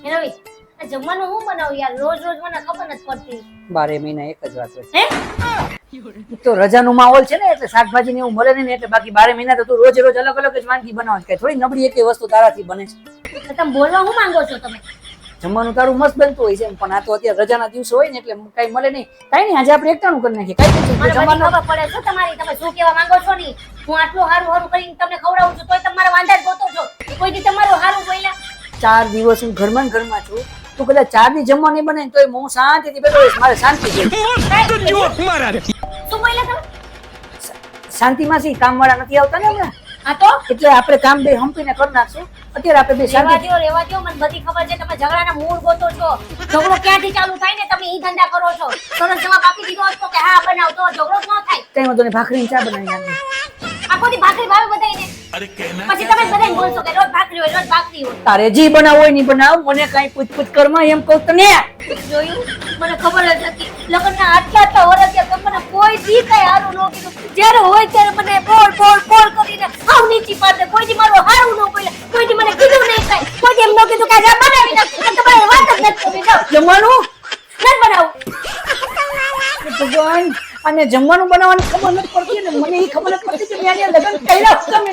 રવિ આ જમવાનું હું બનાવું યાર રોજ રોજ મને ખબર નથી પડતી 12 મહિના એક જ વાત હોય તો રજાનો માહોલ છે ને એટલે શાકભાજી ને એવું મળે નહીં એટલે બાકી 12 મહિના તો તું રોજ રોજ અલગ અલગ જ વાનગી બનાવવાની કે થોડી નબળી એકે વસ્તુ તારાથી બને છે તમે બોલવા હું માંગો છો તમે જમવાનું તારું મસ્ત બનતું હોય છે પણ આ તો અત્યારે રજાના દિવસો હોય ને એટલે કઈ મળે નહીં કઈ નહીં આજે આપણે એકટાણું કરી નાખીએ કઈ મને જમવાનું ખબર પડે છે તમારી તમે શું કહેવા માંગો છો ની હું આટલું હારું હારું કરીને તમને ખવડાવું છું તોય તમારા વાંધા જ ગોતો છો કોઈ દી તમારું હારું બોલ્યા 4 દિવસ હું ઘરમાં ને ઘરમાં છું તું કદાચ 4 દી જમવા નહીં બને તો હું શાંતિથી બેઠો હોઈશ મારે શાંતિ જોઈએ શું બોલ્યા તમે શાંતિમાં સી કામવાળા નથી આવતા ને હમણાં આ તો એટલે આપણે કામ બે હંપીને કરી નાખશું અત્યારે આપણે બે શાંતિ રેવા દો મને બધી ખબર છે તમે ઝઘડાના મૂળ ગોતો છો ઝઘડો ક્યાંથી ચાલુ થાય ને તમે ઈ ધંધા કરો છો સરસ જવાબ આપી દીધો હોત તો કે હા બનાવ તો ઝઘડો જ ન થાય કઈ વાંધો નહીં ભાખરીની ચા બનાવી નાખી આખો દી ભાખરી ભાવે બધાયને પછી તમે બધાય બોલશો કે રોજ ભાખરી હોય તારે જી બનાવ હોય ની બનાવ મને કઈ પૂછ કરમાં એમ કહું તને જોયું મને ખબર જ હતી લગ્નના આટલા વર્ષ મને કોઈ દી કઈ હારું ન કીધું જ્યારે હોય ત્યારે મને બોલ કરીને હાવ નીચી પાડે કોઈ દી મારું હારું ન બોલે કોઈ દી મને કીધું નહીં કાઈ કોઈ દી એમ ન કીધું કે આ બનાવી નાખ તમારે વાત જ નથી કરવી જાઓ જમવાનું નથી બનાવું ભગવાન અને જમવાનું બનાવવાની ખબર નથી પડતી ને મને એ ખબર નથી પડતી કે મેં લગ્ન કર્યા તમે